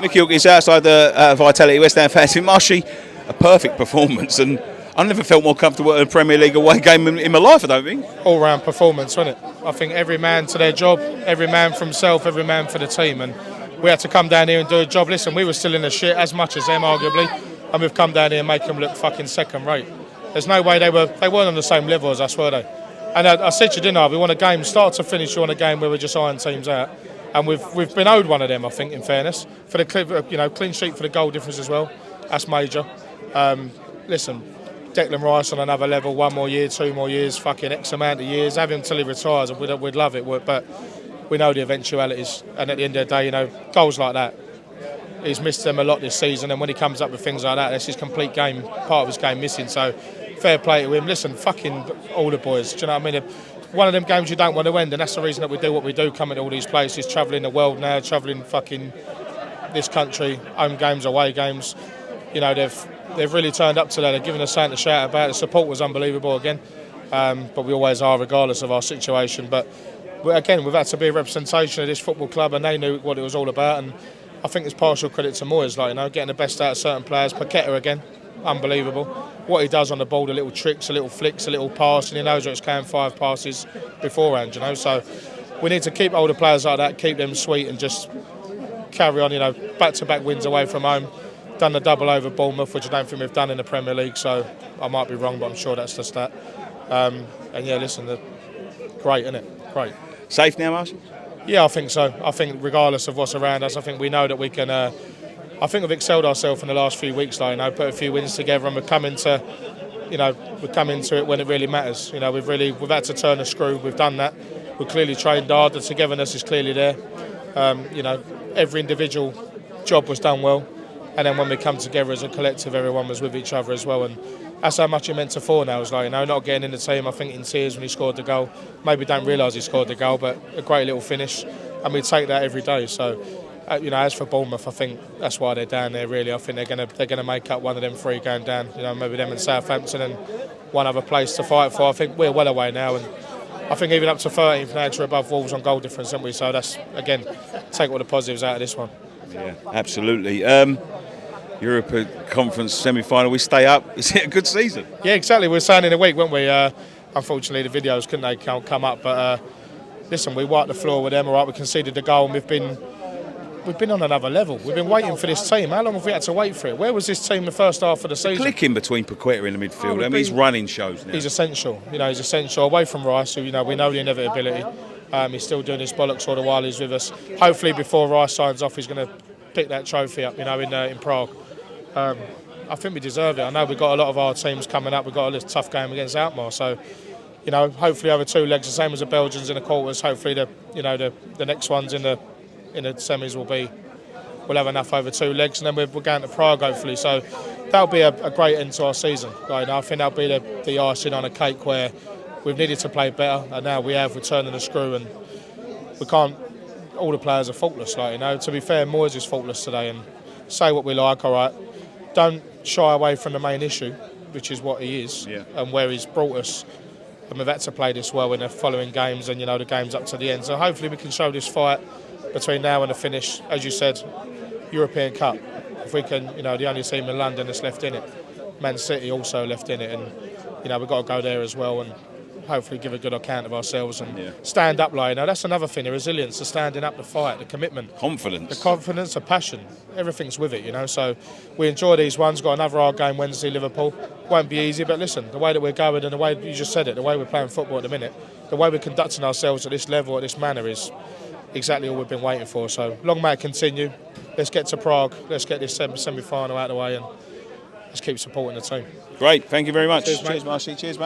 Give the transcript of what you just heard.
Nicky Hook is outside the Vitality West Ham fans in Marshy. A perfect performance, and I never felt more comfortable at a Premier League away game in my life, I don't think. All-round performance, wasn't it? I think every man to their job, every man for himself, every man for the team, and we had to come down here and do a job. Listen, we were still in the shit as much as them, arguably, and we've come down here and make them look fucking second rate. There's no way they weren't on the same level as us, were they? And I said to you, didn't I? We want a game, start to finish, we want a game where we're just iron teams out. And we've been owed one of them, I think, in fairness. For the clean sheet for the goal difference as well. That's major. Listen, Declan Rice on another level, 1 more year, 2 more years, fucking X amount of years. Have him till he retires, and we'd love it. But we know the eventualities. And at the end of the day, goals like that. He's missed them a lot this season, and when he comes up with things like that, that's his complete game, part of his game missing. So fair play to him. Listen, fucking all the boys. Do you know what I mean? One of them games you don't want to end, and that's the reason that we do what we do, coming to all these places, travelling the world now, travelling fucking this country, home games, away games. They've really turned up today. They've given us something to shout about. The support was unbelievable again, but we always are, regardless of our situation. But again, we've had to be a representation of this football club, and they knew what it was all about. And I think it's partial credit to Moyes, getting the best out of certain players. Paqueta again, unbelievable. What he does on the ball, the little tricks, the little flicks, the little pass, and he knows where it's going 5 passes beforehand, So we need to keep older players like that, keep them sweet, and just carry on, back-to-back wins away from home. Done the double over Bournemouth, which I don't think we've done in the Premier League, so I might be wrong, but I'm sure that's the stat. And yeah, listen, great, isn't it? Great. Safe now, Marshy? Yeah, I think so. I think regardless of what's around us, I think we know that we can. I think we've excelled ourselves in the last few weeks. Put a few wins together, and we've come into it when it really matters. We've had to turn a screw. We've done that. We've clearly trained hard. The togetherness is clearly there. Every individual job was done well, and then when we come together as a collective, everyone was with each other as well. And that's how much it meant to Four now. Not getting in the team, I think, in tears when he scored the goal. Maybe don't realise he scored the goal, but a great little finish, and we take that every day. So, as for Bournemouth, I think that's why they're down there. Really, I think they're gonna make up one of them 3 going down. Maybe them and Southampton and one other place to fight for. I think we're well away now, and I think even up to 13th now we're above Wolves on goal difference, haven't we? So that's, again, take all the positives out of this one. Yeah, absolutely. Europa Conference semi-final, we stay up. Is it a good season? Yeah, exactly. We were saying in a week, weren't we? Unfortunately, the videos couldn't come up, but listen, we wiped the floor with them. All right, we conceded the goal, and we've been on another level. We've been waiting for this team. How long have we had to wait for it? Where was this team the first half of the season? Clicking between Paqueta in the midfield. He's running shows now. He's essential. He's essential. Away from Rice, who we know the inevitability. He's still doing his bollocks all the while he's with us. Hopefully, before Rice signs off, he's going to pick that trophy up. In Prague. I think we deserve it. I know we've got a lot of our teams coming up. We've got a tough game against Alkmaar, so hopefully over 2 legs, the same as the Belgians in the quarters. Hopefully the next ones in the semis we'll have enough over 2 legs, and then we're going to Prague hopefully. So that'll be a great end to our season. I think that'll be the icing on a cake where we've needed to play better, and now we're turning the screw, and we can't. All the players are faultless. To be fair, Moyes is faultless today, and say what we like, all right. Don't shy away from the main issue, which is what he is, and where he's brought us. And we've had to play this well in the following games, and the games up to the end. So hopefully we can show this fight between now and the finish. As you said, European Cup. If we can, the only team in London that's left in it. Man City also left in it, and we've got to go there as well, and hopefully give a good account of ourselves and stand up. That's another thing, the resilience, the standing up, the fight, the commitment, confidence, the passion. Everything's with it, So we enjoy these ones. Got another hard game Wednesday, Liverpool. Won't be easy, but listen, the way that we're going and the way you just said it, the way we're playing football at the minute, the way we're conducting ourselves at this level, at this manner, is exactly all we've been waiting for. So long may it continue. Let's get to Prague. Let's get this semi-final out of the way, and let's keep supporting the team. Great, thank you very much. Cheers, Marshy. Cheers, mate.